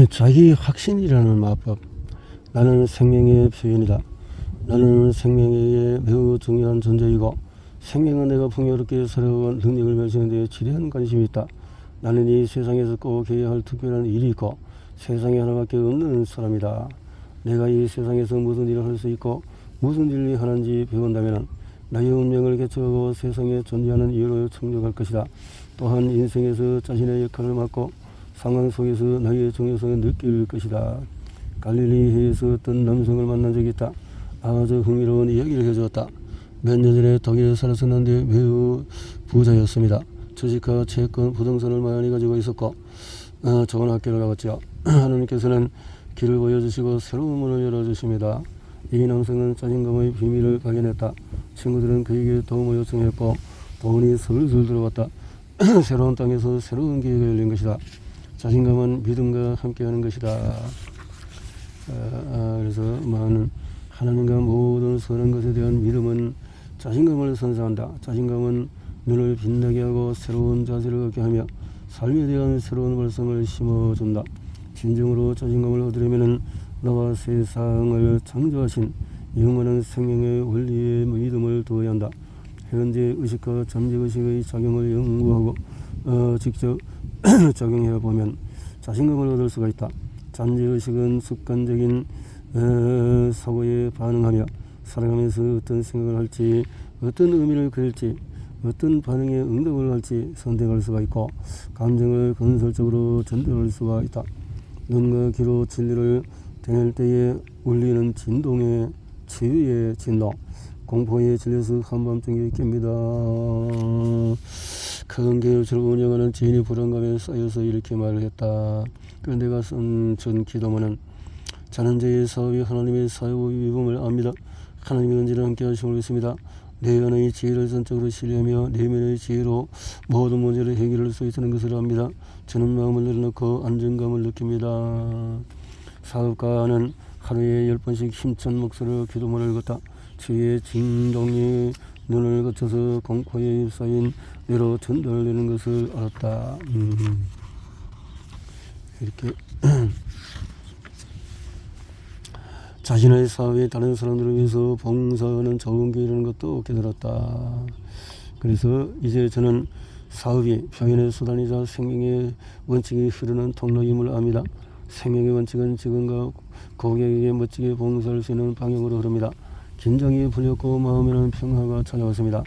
자기 확신이라는 마법. 나는 생명의 표현이다. 나는 생명의 매우 중요한 존재이고 생명은 내가 풍요롭게 살아온 능력을 펼치는 데 지대한 관심이 있다. 나는 이 세상에서 꼭 해야 할 특별한 일이 있고 세상에 하나밖에 없는 사람이다. 내가 이 세상에서 무슨 일을 할 수 있고 무슨 일이 하는지 배운다면 나의 운명을 개척하고 세상에 존재하는 이유를 충족할 것이다. 또한 인생에서 자신의 역할을 맡고 상황 속에서 나의 중요성을 느낄 것이다. 갈릴리해에서 어떤 남성을 만난 적이 있다. 아주 흥미로운 이야기를 해주었다. 몇 년 전에 독일에 살았었는데 매우 부자였습니다. 주식과 채권, 부동산을 많이 가지고 있었고 좋은 학교를 나갔죠. 하나님께서는 길을 보여주시고 새로운 문을 열어주십니다. 이 남성은 자신감의 비밀을 발견했다. 친구들은 그에게 도움을 요청했고 돈이 슬슬 들어왔다. 새로운 땅에서 새로운 기회가 열린 것이다. 자신감은 믿음과 함께하는 것이다. 그래서 하나님과 모든 선한 것에 대한 믿음은 자신감을 선사한다. 자신감은 눈을 빛나게 하고 새로운 자세를 얻게 하며 삶에 대한 새로운 발상을 심어준다. 진정으로 자신감을 얻으려면 나와 세상을 창조하신 영원한 생명의 원리에 믿음을 두어야 한다. 현재 의식과 잠재의식의 작용을 연구하고 직접 적용해 보면 자신감을 얻을 수가 있다. 잠재의식은 습관적인 사고에 반응하며 살아가면서 어떤 생각을 할지, 어떤 의미를 그릴지, 어떤 반응에 응답을 할지 선택할 수가 있고 감정을 건설적으로 전달할 수가 있다. 눈과 귀로 진리를 대낼 때에 울리는 진동의 치유의 진동, 공포에 질려서 한밤중에 깹니다. 큰 개업체를 운영하는 지인이 불안감에 쌓여서 이렇게 말을 했다. 그런데 내가 쓴 전 기도문은 자는 자의 사업이 하나님의 사업의 위험을 압니다. 하나님의 은혜를 함께 하심을 믿습니다. 내 안의 지혜를 전적으로 신뢰하며 내면의 지혜로 모든 문제를 해결할 수 있다는 것을 압니다. 저는 마음을 내려놓고 안정감을 느낍니다. 사업가는 하루에 10번씩 힘찬 목소리로 기도문을 읽었다. 주의 진동이 눈을 거쳐서 공포에 휩싸인 내로 전달되는 것을 알았다. 이렇게 자신의 사업에 다른 사람들을 위해서 봉사하는 좋은 기회라는 것도 깨달았다. 그래서 이제 저는 사업이 표현의 수단이자 생명의 원칙이 흐르는 통로임을 압니다. 생명의 원칙은 직원과 고객에게 멋지게 봉사할 수 있는 방향으로 흐릅니다. 긴장이 풀렸고 마음에는 평화가 찾아왔습니다.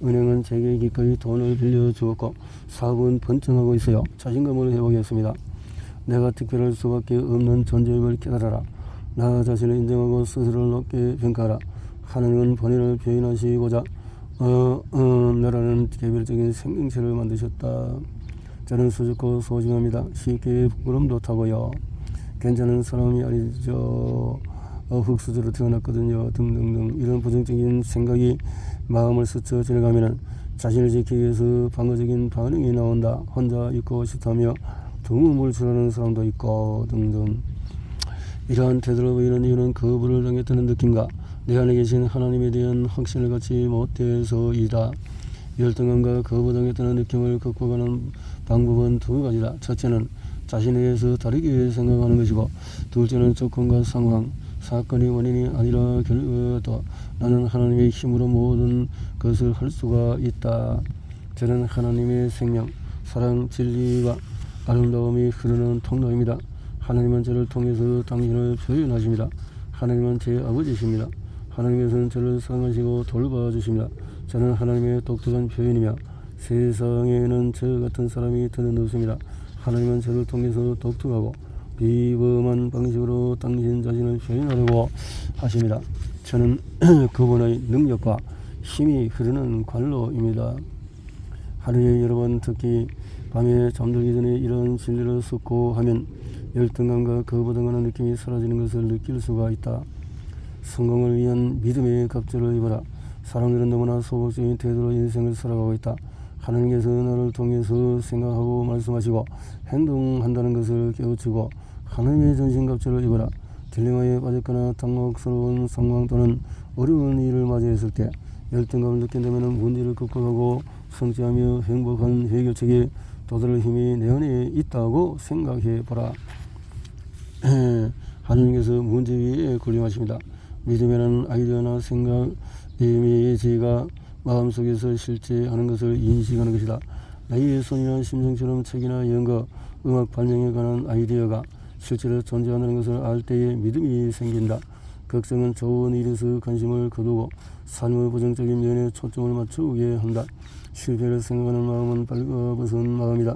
은행은 제게 기꺼이 돈을 빌려주었고 사업은 번창하고 있어요. 자신감을 회복했습니다. 내가 특별할 수밖에 없는 존재임을 깨달아라. 나 자신을 인정하고 스스로를 높게 평가하라. 하나님은 본인을 표현하시고자 나라는 개별적인 생명체를 만드셨다. 저는 수줍고 소중합니다. 쉽게 부끄럼도 타고요. 괜찮은 사람이 아니죠. 흙수저로 태어났거든요. 등등등 이런 부정적인 생각이 마음을 스쳐 지나가면 자신을 지키기 위해서 방어적인 반응이 나온다. 혼자 있고 싶다며 두려움을 주라는 사람도 있고 등등. 이러한 태도로 보이는 이유는 거부를 당했다는 느낌과 내 안에 계신 하나님에 대한 확신을 갖지 못해서이다. 열등감과 거부당했다는 느낌을 극복하는 방법은 두 가지다. 첫째는 자신에 대해서 다르게 생각하는 것이고 둘째는 조건과 상황, 사건이 원인이 아니라 결과다. 나는 하나님의 힘으로 모든 것을 할 수가 있다. 저는 하나님의 생명, 사랑, 진리와 아름다움이 흐르는 통로입니다. 하나님은 저를 통해서 당신을 표현하십니다. 하나님은 제 아버지십니다. 하나님께서는 저를 사랑하시고 돌봐주십니다. 저는 하나님의 독특한 표현이며 세상에는 저 같은 사람이 더는 없습니다. 하나님은 저를 통해서 독특하고 비범한 방식으로 당신 자신을 표현하려고 하십니다. 저는 그분의 능력과 힘이 흐르는 관로입니다. 하루에 여러 번 특히 밤에 잠들기 전에 이런 진리를 습고하면 열등감과 거부당하는 느낌이 사라지는 것을 느낄 수가 있다. 성공을 위한 믿음의 갑절을 입어라. 사람들은 너무나 소극적인 태도로 인생을 살아가고 있다. 하나님께서 나를 통해서 생각하고 말씀하시고 행동한다는 것을 깨우치고 하나님의 전신갑주를 입어라. 딜레마에 빠졌거나 당혹스러운 상황 또는 어려운 일을 맞이했을 때 열등감을 느낀다면 문제를 극복하고 성취하며 행복한 해결책에 도달할 힘이 내 안에 있다고 생각해 보라. 하느님께서 문제 위에 군림하십니다. 믿음이라는 아이디어나 생각, 저희가 마음속에서 실제하는 것을 인식하는 것이다. 나의 손이나 심정처럼 책이나 연가, 음악 발명에 관한 아이디어가 실제로 존재한다는 것을 알 때에 믿음이 생긴다. 걱정은 좋은 일에서 관심을 거두고 삶의 부정적인 면에 초점을 맞추게 한다. 실패를 생각하는 마음은 빨가벗은 마음이다.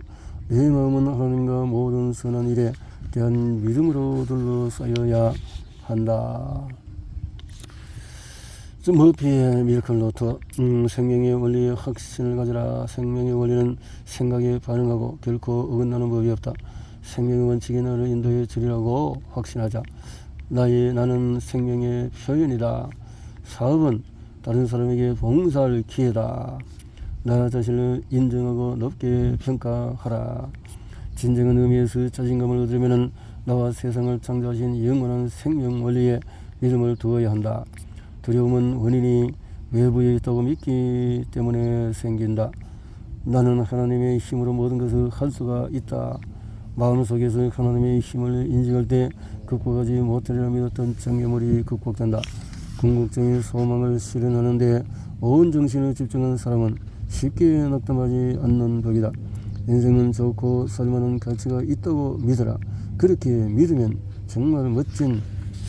내 마음은 하나님과 모든 선한 일에 대한 믿음으로 둘러싸여야 한다. 머피의 미라클 노트. 생명의 원리에 확신을 가져라. 생명의 원리는 생각에 반응하고 결코 어긋나는 법이 없다. 생명의 원칙이 나를 인도해 주리라고 확신하자. 나는 생명의 표현이다. 사업은 다른 사람에게 봉사할 기회다. 나 자신을 인정하고 높게 평가하라. 진정한 의미에서 자신감을 얻으려면 나와 세상을 창조하신 영원한 생명 원리에 믿음을 두어야 한다. 두려움은 원인이 외부에 있다고 믿기 때문에 생긴다. 나는 하나님의 힘으로 모든 것을 할 수가 있다. 마음속에서 하나님의 힘을 인식할 때 극복하지 못하리라 믿었던 정죄물이 극복된다. 궁극적인 소망을 실현하는데 온 정신을 집중한 사람은 쉽게 낙담하지 않는 법이다. 인생은 좋고 살만한 가치가 있다고 믿어라. 그렇게 믿으면 정말 멋진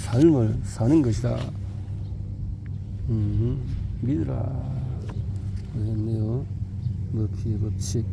삶을 사는 것이다. 믿으라. 그랬네요. 머피의 법칙.